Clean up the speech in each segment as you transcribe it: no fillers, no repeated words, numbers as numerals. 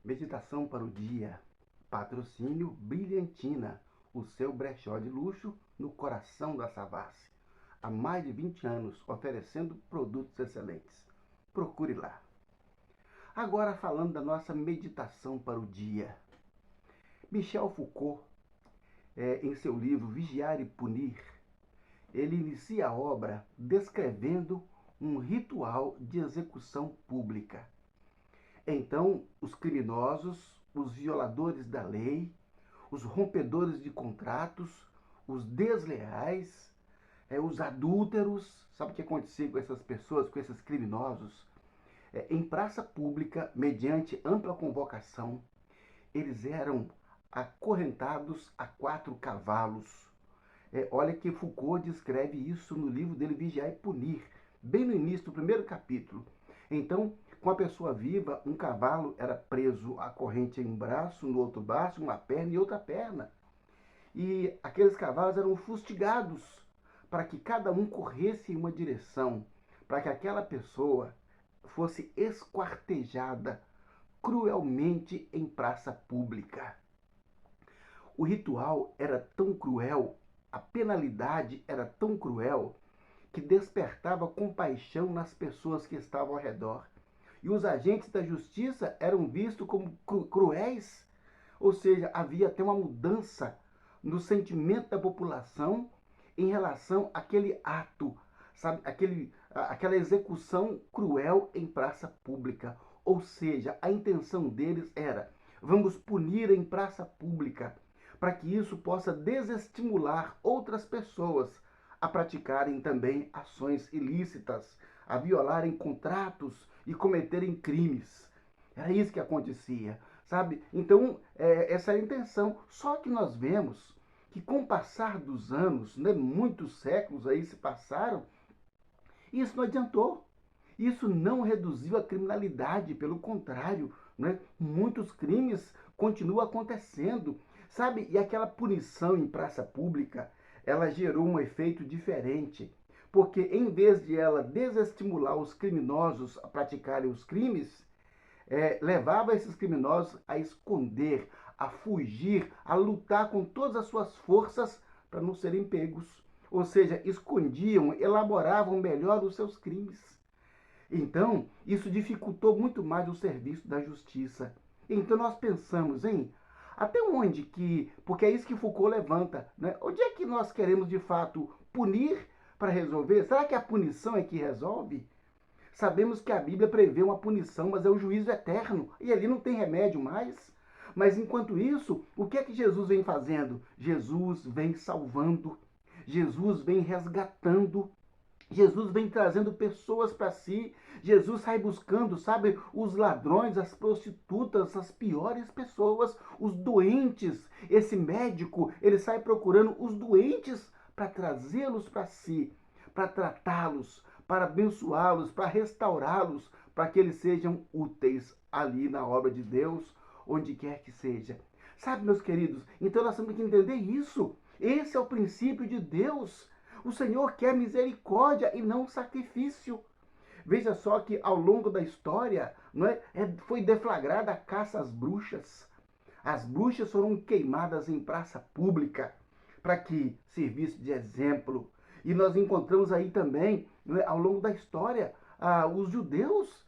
Meditação para o dia. Patrocínio Brilhantina, o seu brechó de luxo no coração da Savassi. Há mais de 20 anos oferecendo produtos excelentes. Procure lá. Agora falando da nossa meditação para o dia. Michel Foucault, em seu livro Vigiar e Punir, ele inicia a obra descrevendo um ritual de execução pública. Então, os criminosos, os violadores da lei, os rompedores de contratos, os desleais, os adúlteros, sabe o que acontecia com essas pessoas, com esses criminosos? Em praça pública, mediante ampla convocação, eles eram acorrentados a 4 cavalos. Olha que Foucault descreve isso no livro dele Vigiar e Punir, bem no início do primeiro capítulo. Então, com a pessoa viva, um cavalo era preso à corrente em um braço, no outro braço, uma perna e outra perna. E aqueles cavalos eram fustigados para que cada um corresse em uma direção, para que aquela pessoa fosse esquartejada cruelmente em praça pública. O ritual era tão cruel, a penalidade era tão cruel, que despertava compaixão nas pessoas que estavam ao redor. E os agentes da justiça eram vistos como cruéis, ou seja, havia até uma mudança no sentimento da população em relação àquele ato, sabe, aquela execução cruel em praça pública. Ou seja, a intenção deles era: vamos punir em praça pública, para que isso possa desestimular outras pessoas a praticarem também ações ilícitas, a violarem contratos e cometerem crimes. Era isso que acontecia, sabe? Então, essa é a intenção. Só que nós vemos que com o passar dos anos, né, muitos séculos aí se passaram, isso não adiantou. Isso não reduziu a criminalidade, pelo contrário, né? Muitos crimes continuam acontecendo, sabe? E aquela punição em praça pública, ela gerou um efeito diferente, porque em vez de ela desestimular os criminosos a praticarem os crimes, levava esses criminosos a esconder, a fugir, a lutar com todas as suas forças para não serem pegos. Ou seja, escondiam, elaboravam melhor os seus crimes. Então, isso dificultou muito mais o serviço da justiça. Então nós pensamos até onde que, porque é isso que Foucault levanta, né? Onde é que nós queremos de fato punir para resolver? Será que a punição é que resolve? Sabemos que a Bíblia prevê uma punição, mas é o juízo eterno, e ali não tem remédio mais. Mas enquanto isso, o que é que Jesus vem fazendo? Jesus vem salvando, Jesus vem resgatando, Jesus vem trazendo pessoas para si. Jesus sai buscando, sabe, os ladrões, as prostitutas, as piores pessoas, os doentes. Esse médico, ele sai procurando os doentes para trazê-los para si, para tratá-los, para abençoá-los, para restaurá-los, para que eles sejam úteis ali na obra de Deus, onde quer que seja. Sabe, meus queridos, então nós temos que entender isso. Esse é o princípio de Deus. O Senhor quer misericórdia e não sacrifício. Veja só que ao longo da história, foi deflagrada a caça às bruxas. As bruxas foram queimadas em praça pública para que servisse de exemplo. E nós encontramos aí também, ao longo da história, os judeus,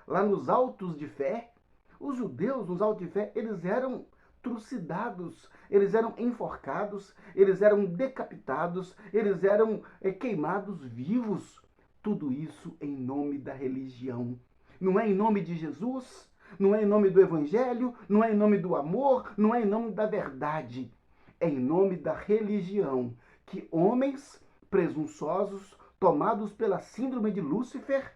lá nos autos de fé. Os judeus, nos autos de fé, eles eram trucidados, eles eram enforcados, eles eram decapitados, eles eram queimados vivos. Tudo isso em nome da religião. Não é em nome de Jesus, não é em nome do Evangelho, não é em nome do amor, não é em nome da verdade. É em nome da religião que homens presunçosos, tomados pela síndrome de Lúcifer,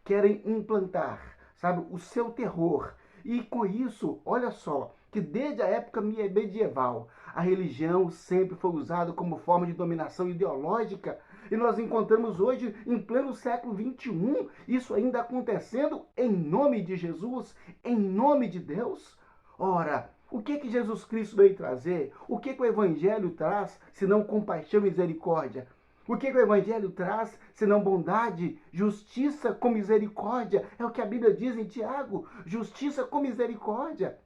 querem implantar, sabe, o seu terror. E com isso, olha só, que desde a época medieval, a religião sempre foi usada como forma de dominação ideológica. E nós encontramos hoje, em pleno século XXI, isso ainda acontecendo em nome de Jesus, em nome de Deus. Ora, o que Jesus Cristo veio trazer? O que o Evangelho traz, senão compaixão e misericórdia? O que o Evangelho traz, senão bondade, justiça com misericórdia? É o que a Bíblia diz em Tiago, justiça com misericórdia.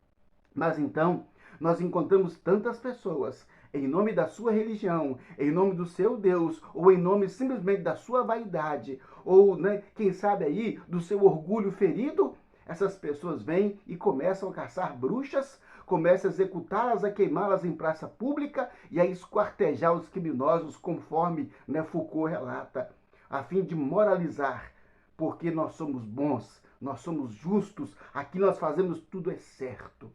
Mas então, nós encontramos tantas pessoas, em nome da sua religião, em nome do seu Deus, ou em nome simplesmente da sua vaidade, ou, quem sabe aí, do seu orgulho ferido, essas pessoas vêm e começam a caçar bruxas, começam a executá-las, a queimá-las em praça pública e a esquartejar os criminosos, conforme Foucault relata, a fim de moralizar, porque nós somos bons, nós somos justos, aqui nós fazemos tudo é certo.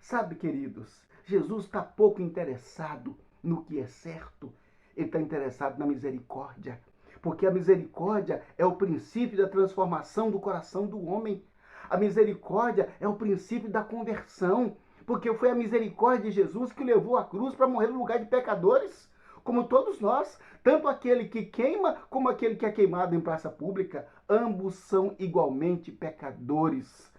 Sabe, queridos, Jesus está pouco interessado no que é certo, ele está interessado na misericórdia, porque a misericórdia é o princípio da transformação do coração do homem. A misericórdia é o princípio da conversão, porque foi a misericórdia de Jesus que levou a cruz para morrer no lugar de pecadores, como todos nós, tanto aquele que queima como aquele que é queimado em praça pública, ambos são igualmente pecadores.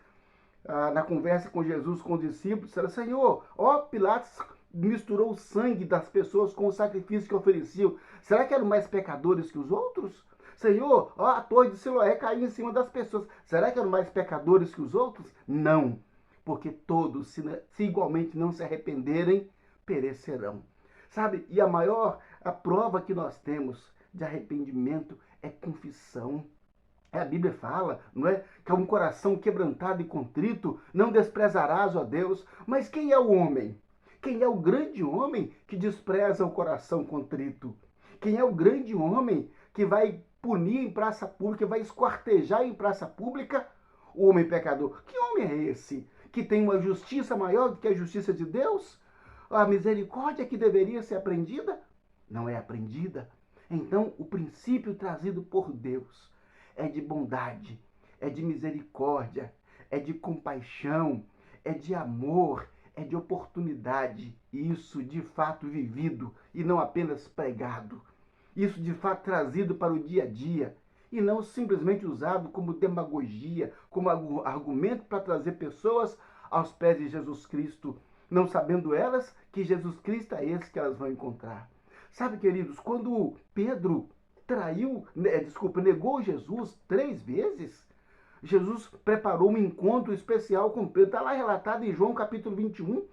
Na conversa com Jesus, com os discípulos, disseram: Senhor, Pilatos misturou o sangue das pessoas com o sacrifício que ofereciam. Será que eram mais pecadores que os outros? Senhor, a torre de Siloé caiu em cima das pessoas. Será que eram mais pecadores que os outros? Não, porque todos, se igualmente não se arrependerem, perecerão. Sabe, e a prova que nós temos de arrependimento é confissão. A Bíblia fala, não é? Que é um coração quebrantado e contrito, não desprezarás, ó Deus. Mas quem é o homem? Quem é o grande homem que despreza o coração contrito? Quem é o grande homem que vai punir em praça pública, vai esquartejar em praça pública o homem pecador? Que homem é esse? Que tem uma justiça maior do que a justiça de Deus? A misericórdia que deveria ser aprendida? Não é aprendida. Então, o princípio trazido por Deus é de bondade, é de misericórdia, é de compaixão, é de amor, é de oportunidade. Isso de fato vivido e não apenas pregado. Isso de fato trazido para o dia a dia e não simplesmente usado como demagogia, como argumento para trazer pessoas aos pés de Jesus Cristo, não sabendo elas que Jesus Cristo é esse que elas vão encontrar. Sabe, queridos, quando Pedro negou Jesus 3 vezes, Jesus preparou um encontro especial com Pedro. Está lá relatado em João capítulo 21.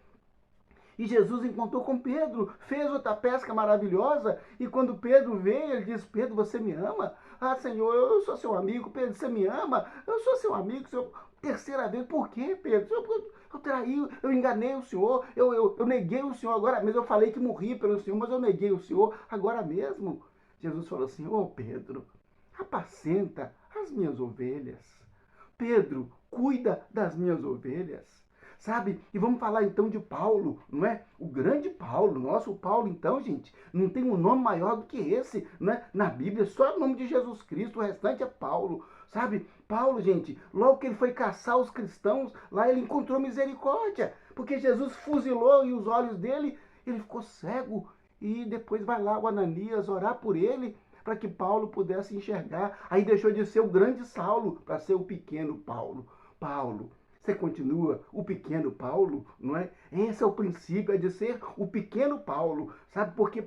E Jesus encontrou com Pedro, fez outra pesca maravilhosa, e quando Pedro veio, ele disse: Pedro, você me ama? Ah, Senhor, eu sou seu amigo. Pedro, você me ama? Eu sou seu amigo, Senhor. Terceira vez, por quê, Pedro? Eu traí, eu enganei o Senhor, eu neguei o Senhor agora mesmo. Eu falei que morri pelo Senhor, mas eu neguei o Senhor agora mesmo. Jesus falou assim: Pedro, apacenta as minhas ovelhas. Pedro, cuida das minhas ovelhas. Sabe? E vamos falar então de Paulo, não é? O grande Paulo, nosso Paulo então, gente, não tem um nome maior do que esse, não é? Na Bíblia, só o nome de Jesus Cristo, o restante é Paulo, sabe? Paulo, gente, logo que ele foi caçar os cristãos, lá ele encontrou misericórdia, porque Jesus fuzilou e os olhos dele, ele ficou cego, e depois vai lá o Ananias orar por ele, para que Paulo pudesse enxergar. Aí deixou de ser o grande Saulo para ser o pequeno Paulo. Paulo, você continua o pequeno Paulo, não é? Esse é o princípio, é de ser o pequeno Paulo, sabe? Porque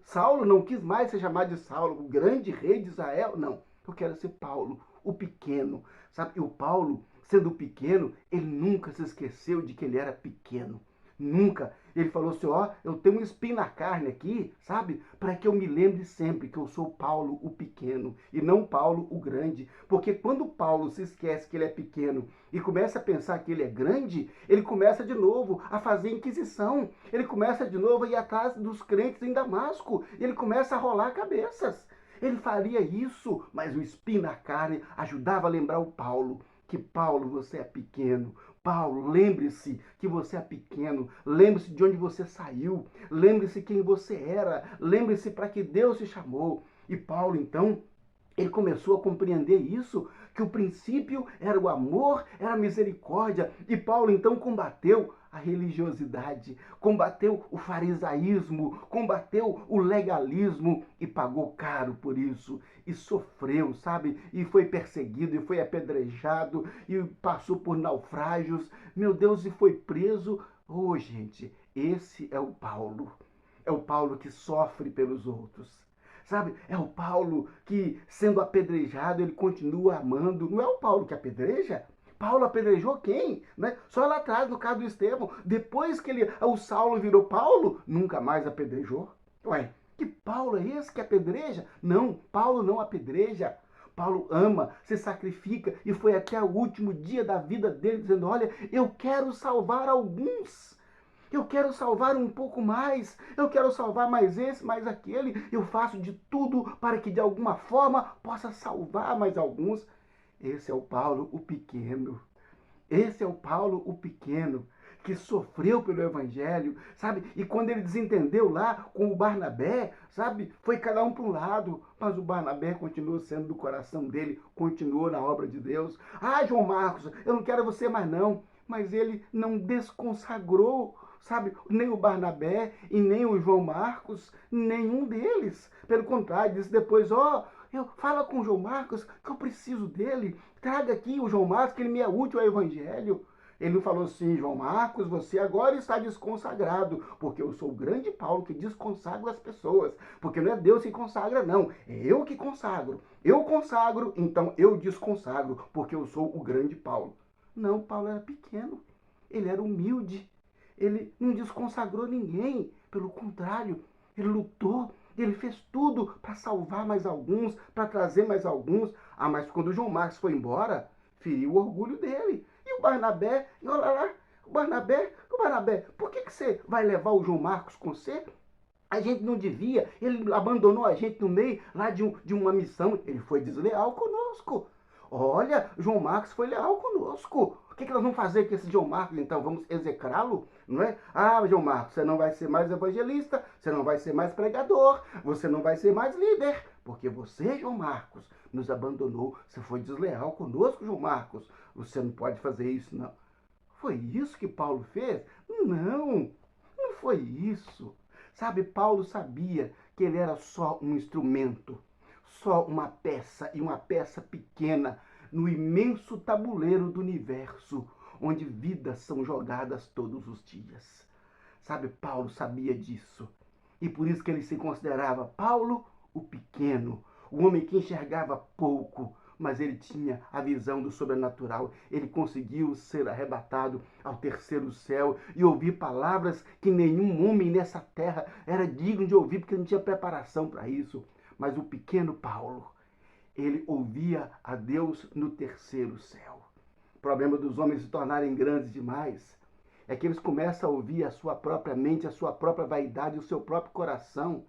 Saulo não quis mais ser chamado de Saulo, o grande rei de Israel. Não, eu quero ser Paulo, o pequeno, sabe? E o Paulo, sendo pequeno, ele nunca se esqueceu de que ele era pequeno. Nunca. Ele falou assim: eu tenho um espinho na carne aqui, sabe? Para que eu me lembre sempre que eu sou Paulo o pequeno e não Paulo o grande. Porque quando Paulo se esquece que ele é pequeno e começa a pensar que ele é grande, ele começa de novo a fazer inquisição. Ele começa de novo a ir atrás dos crentes em Damasco. Ele começa a rolar cabeças. Ele faria isso, mas o espinho na carne ajudava a lembrar o Paulo que: Paulo, você é pequeno. Paulo, lembre-se que você é pequeno, lembre-se de onde você saiu, lembre-se quem você era, lembre-se para que Deus te chamou. E Paulo, então, ele começou a compreender isso, que o princípio era o amor, era a misericórdia. E Paulo, então, combateu a religiosidade, combateu o farisaísmo, combateu o legalismo e pagou caro por isso. E sofreu, sabe? E foi perseguido, e foi apedrejado, e passou por naufrágios. Meu Deus, e foi preso. Gente, esse é o Paulo. É o Paulo que sofre pelos outros. sabe? É o Paulo que, sendo apedrejado, ele continua amando. Não é o Paulo que apedreja? Paulo apedrejou quem? Né? Só lá atrás, no caso do Estevão. Depois que o Saulo virou Paulo, nunca mais apedrejou. Ué, que Paulo é esse que apedreja? Não, Paulo não apedreja. Paulo ama, se sacrifica e foi até o último dia da vida dele dizendo: olha, eu quero salvar alguns. Eu quero salvar um pouco mais. Eu quero salvar mais esse, mais aquele. Eu faço de tudo para que de alguma forma possa salvar mais alguns. Esse é o Paulo, o pequeno. Esse é o Paulo, o pequeno, que sofreu pelo Evangelho, sabe? E quando ele desentendeu lá com o Barnabé, sabe? Foi cada um para um lado, mas o Barnabé continuou sendo do coração dele, continuou na obra de Deus. Ah, João Marcos, eu não quero você mais não. Mas ele não desconsagrou, sabe? Nem o Barnabé e nem o João Marcos, nenhum deles. Pelo contrário, disse depois: ó, fala com o João Marcos que eu preciso dele. Traga aqui o João Marcos, que ele me é útil ao Evangelho. Ele não falou assim: João Marcos, você agora está desconsagrado, porque eu sou o grande Paulo que desconsagra as pessoas. Porque não é Deus que consagra, não. É eu que consagro. Eu consagro, então eu desconsagro, porque eu sou o grande Paulo. Não, Paulo era pequeno. Ele era humilde. Ele não desconsagrou ninguém. Pelo contrário, ele lutou. Ele fez tudo para salvar mais alguns, para trazer mais alguns. Ah, mas quando o João Marcos foi embora, feriu o orgulho dele. E o Barnabé, e olha lá, o Barnabé, por que você vai levar o João Marcos com você? A gente não devia, ele abandonou a gente no meio lá de uma missão, ele foi desleal conosco. Olha, João Marcos foi leal conosco. O que nós vamos fazer com esse João Marcos, então? Vamos execrá-lo? Não é? Ah, João Marcos, você não vai ser mais evangelista, você não vai ser mais pregador, você não vai ser mais líder, porque você, João Marcos, nos abandonou. Você foi desleal conosco, João Marcos. Você não pode fazer isso, não. Foi isso que Paulo fez? Não, não foi isso. Sabe, Paulo sabia que ele era só um instrumento, só uma peça, e uma peça pequena no imenso tabuleiro do universo, onde vidas são jogadas todos os dias. Sabe, Paulo sabia disso. E por isso que ele se considerava Paulo, o pequeno, o homem que enxergava pouco, mas ele tinha a visão do sobrenatural. Ele conseguiu ser arrebatado ao terceiro céu e ouvir palavras que nenhum homem nessa terra era digno de ouvir, porque não tinha preparação para isso. Mas o pequeno Paulo, ele ouvia a Deus no terceiro céu. O problema dos homens se tornarem grandes demais é que eles começam a ouvir a sua própria mente, a sua própria vaidade, o seu próprio coração,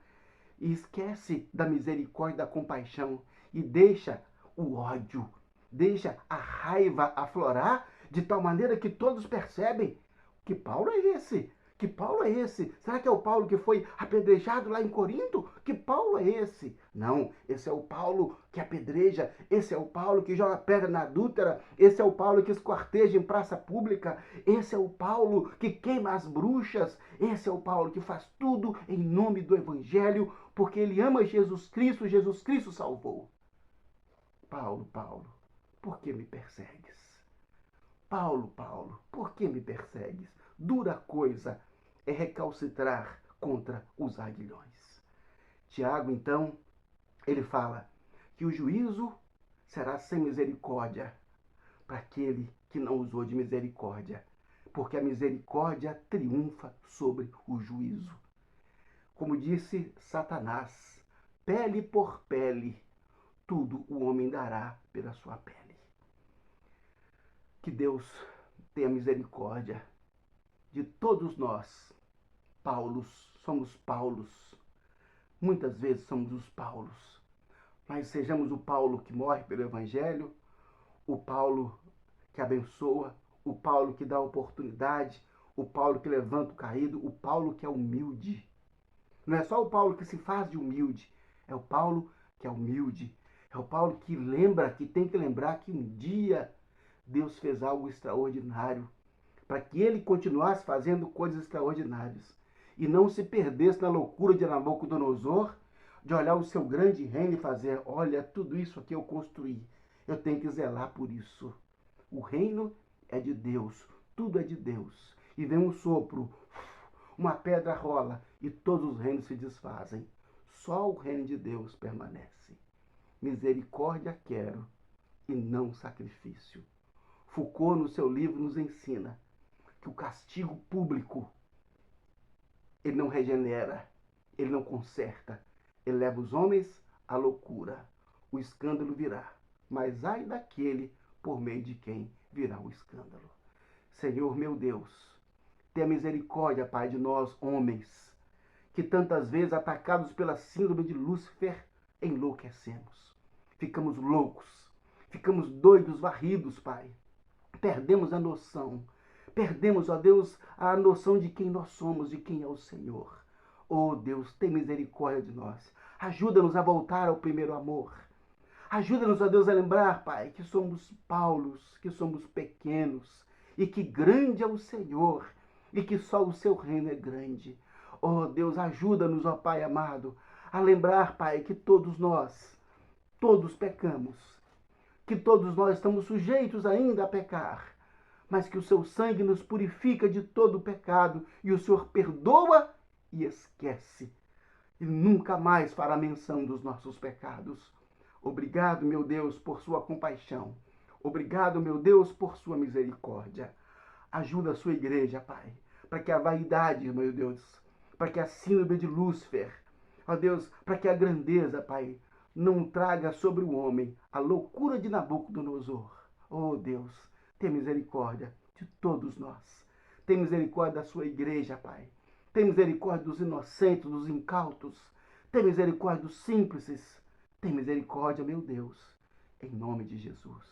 e esquece da misericórdia, da compaixão, e deixa o ódio, deixa a raiva aflorar, de tal maneira que todos percebem que Paulo é esse. Que Paulo é esse? Será que é o Paulo que foi apedrejado lá em Corinto? Que Paulo é esse? Não, esse é o Paulo que apedreja, esse é o Paulo que joga pedra na adúltera, esse é o Paulo que esquarteja em praça pública, esse é o Paulo que queima as bruxas, esse é o Paulo que faz tudo em nome do Evangelho, porque ele ama Jesus Cristo salvou. Paulo, Paulo, por que me persegues? Paulo, Paulo, por que me persegues? Dura coisa é recalcitrar contra os aguilhões. Tiago, então, ele fala que o juízo será sem misericórdia para aquele que não usou de misericórdia, porque a misericórdia triunfa sobre o juízo. Como disse Satanás, pele por pele, tudo o homem dará pela sua pele. Que Deus tenha misericórdia de todos nós. Paulos, somos Paulos. Muitas vezes somos os Paulos. Mas sejamos o Paulo que morre pelo Evangelho, o Paulo que abençoa, o Paulo que dá oportunidade, o Paulo que levanta o caído, o Paulo que é humilde. Não é só o Paulo que se faz de humilde, é o Paulo que é humilde. É o Paulo que lembra, que tem que lembrar que um dia Deus fez algo extraordinário, para que ele continuasse fazendo coisas extraordinárias e não se perdesse na loucura de Nabucodonosor, de olhar o seu grande reino e fazer: olha, tudo isso aqui eu construí, eu tenho que zelar por isso. O reino é de Deus, tudo é de Deus. E vem um sopro, uma pedra rola e todos os reinos se desfazem. só o reino de Deus permanece. Misericórdia quero e não sacrifício. Foucault, no seu livro, nos ensina que o castigo público, ele não regenera, ele não conserta, ele leva os homens à loucura. O escândalo virá, mas ai daquele por meio de quem virá o escândalo. Senhor meu Deus, tenha misericórdia, Pai, de nós, homens, que tantas vezes, atacados pela síndrome de Lúcifer, enlouquecemos. Ficamos loucos, ficamos doidos, varridos, Pai. Perdemos a noção. Perdemos, ó Deus, a noção de quem nós somos, de quem é o Senhor. Oh Deus, tem misericórdia de nós. Ajuda-nos a voltar ao primeiro amor. Ajuda-nos, ó Deus, a lembrar, Pai, que somos Paulos, que somos pequenos e que grande é o Senhor e que só o seu reino é grande. Oh Deus, ajuda-nos, ó Pai amado, a lembrar, Pai, que todos pecamos, que todos nós estamos sujeitos ainda a pecar, mas que o seu sangue nos purifica de todo o pecado e o Senhor perdoa e esquece e nunca mais fará menção dos nossos pecados. Obrigado, meu Deus, por sua compaixão. Obrigado, meu Deus, por sua misericórdia. Ajuda a sua igreja, Pai, para que a vaidade, meu Deus, para que a síndrome de Lúcifer, ó Deus, para que a grandeza, Pai, não traga sobre o homem a loucura de Nabucodonosor. Oh Deus, tenha misericórdia de todos nós. Tenha misericórdia da sua igreja, Pai. Tenha misericórdia dos inocentes, dos incautos. Tenha misericórdia dos simples. Tenha misericórdia, meu Deus, em nome de Jesus.